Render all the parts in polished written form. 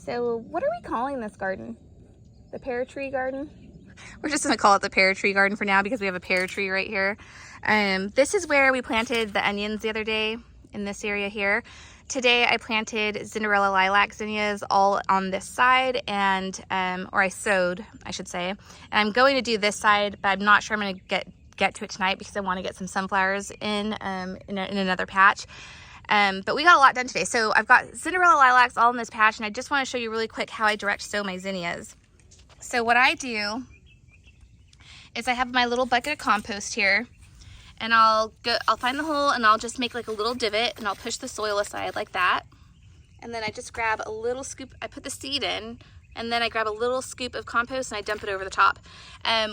So what are we calling this garden? The pear tree garden? We're just gonna call it the pear tree garden for now because we have a pear tree right here. This is where we planted the onions the other day in this area here. Today I planted Cinderella lilac zinnias all on this side, and or I sowed, I should say. And I'm going to do this side, but I'm not sure I'm gonna get to it tonight because I want to get some sunflowers in another patch. But we got a lot done today. So I've got Cinderella lilacs all in this patch, and I just want to show you really quick how I direct sow my zinnias. So what I do is I have my little bucket of compost here, and I'll find the hole and I'll just make like a little divot, and I'll push the soil aside like that. And then I just grab a little scoop, I put the seed in, and then I grab a little scoop of compost and I dump it over the top.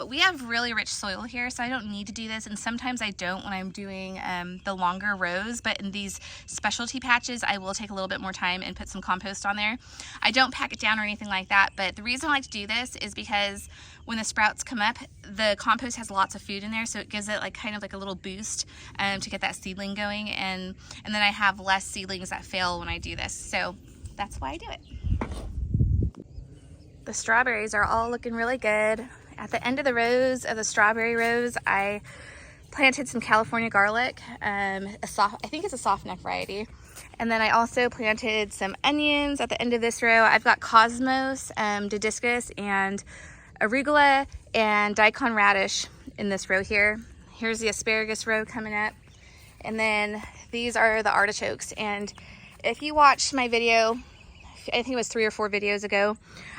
We have really rich soil here, so I don't need to do this, and sometimes I don't when I'm doing the longer rows, but in these specialty patches I will take a little bit more time and put some compost on there. I don't pack it down or anything like that, but the reason I like to do this is because when the sprouts come up, the compost has lots of food in there, so it gives it like kind of like a little boost to get that seedling going, and then I have less seedlings that fail when I do this, so that's why I do it. The strawberries are all looking really good. At the end of the rows of the strawberry rows, I planted some California garlic, I think it's a soft neck variety. And then I also planted some onions at the end of this row. I've got cosmos, didiscus, and arugula, and daikon radish in this row here. Here's the asparagus row coming up. And then these are the artichokes. And if you watched my video, I think it was 3 or 4 videos ago,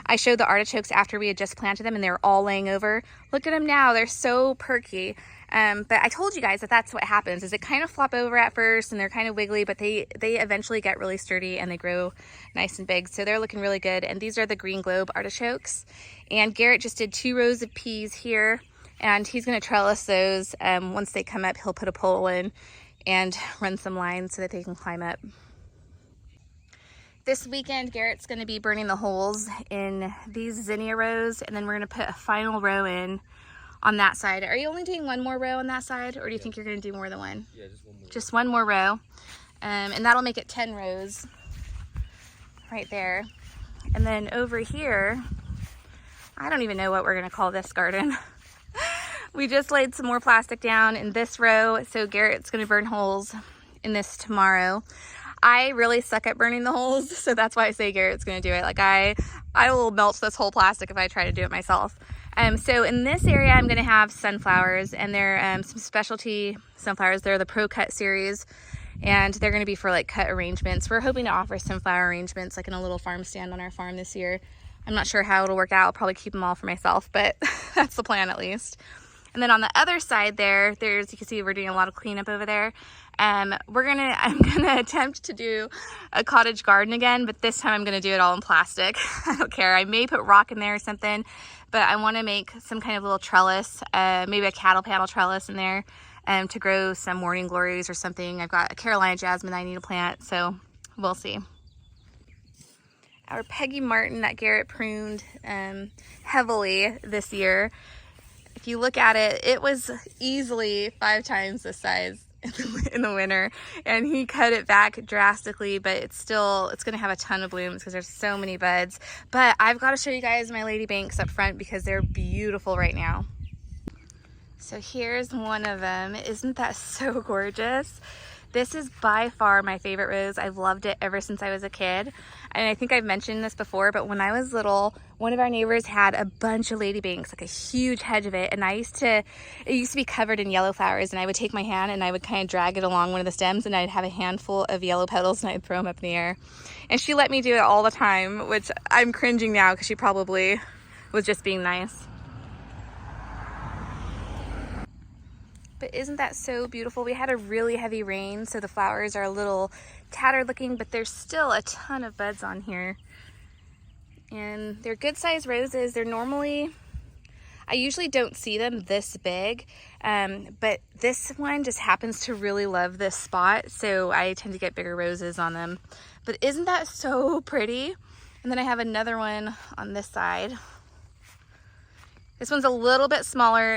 I showed the artichokes after we had just planted them and they were all laying over. Look at them now, they're so perky. But I told you guys that that's what happens, is it kind of flop over at first and they're kind of wiggly, but they eventually get really sturdy and they grow nice and big. So they're looking really good. And these are the green globe artichokes. And Garrett just did 2 rows of peas here, and he's gonna trellis those. Once they come up, he'll put a pole in and run some lines so that they can climb up. This weekend, Garrett's going to be burning the holes in these zinnia rows, and then we're going to put a final row in on that side. Are you only doing 1 more row on that side, or do you think you're going to do more than 1? Yeah, just 1 more. Just 1 more row, and that'll make it 10 rows right there. And then over here, I don't even know what we're going to call this garden. We just laid some more plastic down in this row, so Garrett's going to burn holes in this tomorrow. I really suck at burning the holes, so that's why I say Garrett's gonna do it. Like I will melt this whole plastic if I try to do it myself. So in this area, I'm gonna have sunflowers, and they're some specialty sunflowers. They're the Pro Cut series, and they're gonna be for like cut arrangements. We're hoping to offer sunflower arrangements like in a little farm stand on our farm this year. I'm not sure how it'll work out. I'll probably keep them all for myself, but that's the plan at least. And then on the other side there's, you can see we're doing a lot of cleanup over there. I'm gonna attempt to do a cottage garden again, but this time I'm gonna do it all in plastic. I don't care. I may put rock in there or something, but I want to make some kind of little trellis, maybe a cattle panel trellis in there, to grow some morning glories or something. I've got a Carolina jasmine I need to plant, so we'll see. Our Peggy Martin that Garrett pruned heavily this year. If you look at it, it was easily 5 times the size in the winter, and he cut it back drastically, but it's gonna have a ton of blooms because there's so many buds. But I've got to show you guys my lady banks up front because they're beautiful right now. So here's one of them. Isn't that so gorgeous? This is by far my favorite rose. I've loved it ever since I was a kid. And I think I've mentioned this before, but when I was little, one of our neighbors had a bunch of ladybanks, like a huge hedge of it. And it used to be covered in yellow flowers, and I would take my hand and I would kind of drag it along one of the stems, and I'd have a handful of yellow petals and I'd throw them up in the air. And she let me do it all the time, which I'm cringing now because she probably was just being nice. But isn't that so beautiful? We had a really heavy rain, so the flowers are a little tattered looking, but there's still a ton of buds on here. And they're good sized roses. They're normally, I usually don't see them this big, but this one just happens to really love this spot, so I tend to get bigger roses on them. But isn't that so pretty? And then I have another one on this side. This one's a little bit smaller.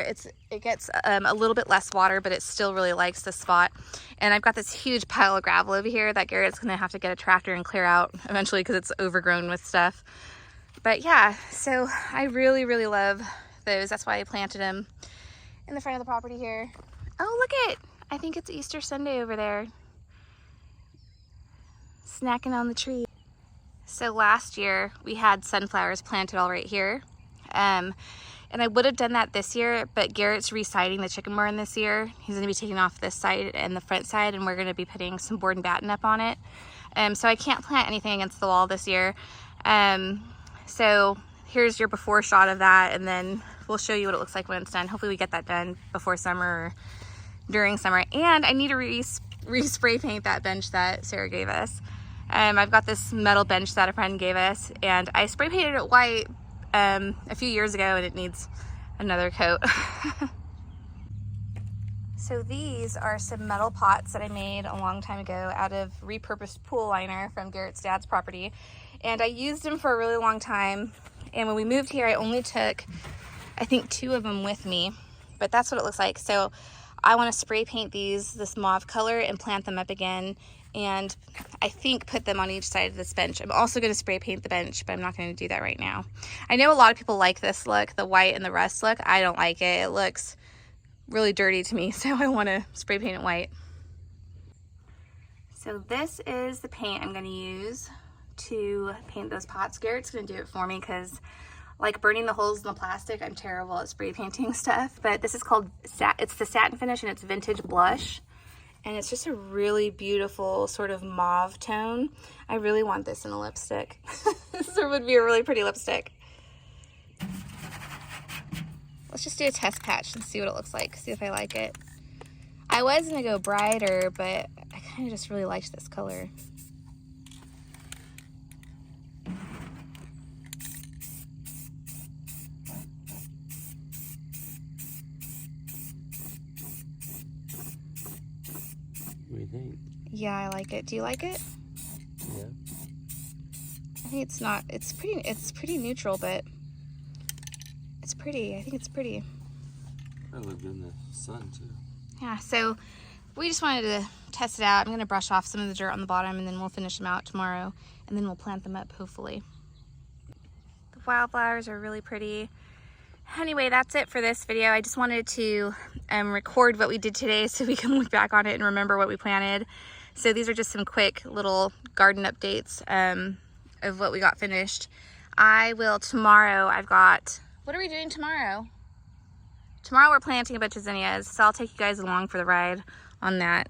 It gets a little bit less water, but it still really likes this spot. And I've got this huge pile of gravel over here that Garrett's gonna have to get a tractor and clear out eventually because it's overgrown with stuff. But yeah, so I really, really love those. That's why I planted them in the front of the property here. Oh, look it! I think it's Easter Sunday over there, snacking on the tree. So last year we had sunflowers planted all right here. And I would have done that this year, but Garrett's re-siding the chicken barn this year. He's gonna be taking off this side and the front side, and we're gonna be putting some board and batten up on it. So I can't plant anything against the wall this year. So here's your before shot of that, and then we'll show you what it looks like when it's done. Hopefully we get that done before summer or during summer. And I need to re-spray paint that bench that Sarah gave us. I've got this metal bench that a friend gave us, and I spray painted it white a few years ago, and it needs another coat. So these are some metal pots that I made a long time ago out of repurposed pool liner from Garrett's dad's property, and I used them for a really long time. And when we moved here, I only took, I think, 2 of them with me, but that's what it looks like. So I want to spray paint these this mauve color and plant them up again, and I think put them on each side of this bench. I'm also going to spray paint the bench, but I'm not going to do that right now. I know a lot of people like this look, the white and the rust look. I don't like it. It looks really dirty to me, so I want to spray paint it white. So this is the paint I'm going to use to paint those pots. Garrett's going to do it for me because, like burning the holes in the plastic, I'm terrible at spray painting stuff. But this is called, it's the satin finish, and it's vintage blush. And it's just a really beautiful sort of mauve tone. I really want this in a lipstick. This would be a really pretty lipstick. Let's just do a test patch and see what it looks like, see if I like it. I was gonna go brighter, but I kind of just really liked this color. What do you think? Yeah, I like it. Do you like it? Yeah. I think it's not, it's pretty neutral, but it's pretty. I think it's pretty. That looked good in the sun too. Yeah, so we just wanted to test it out. I'm gonna brush off some of the dirt on the bottom, and then we'll finish them out tomorrow, and then we'll plant them up, hopefully. The wildflowers are really pretty. Anyway, that's it for this video. I just wanted to record what we did today so we can look back on it and remember what we planted. So these are just some quick little garden updates of what we got finished. I will tomorrow, what are we doing tomorrow? Tomorrow we're planting a bunch of zinnias, so I'll take you guys along for the ride on that.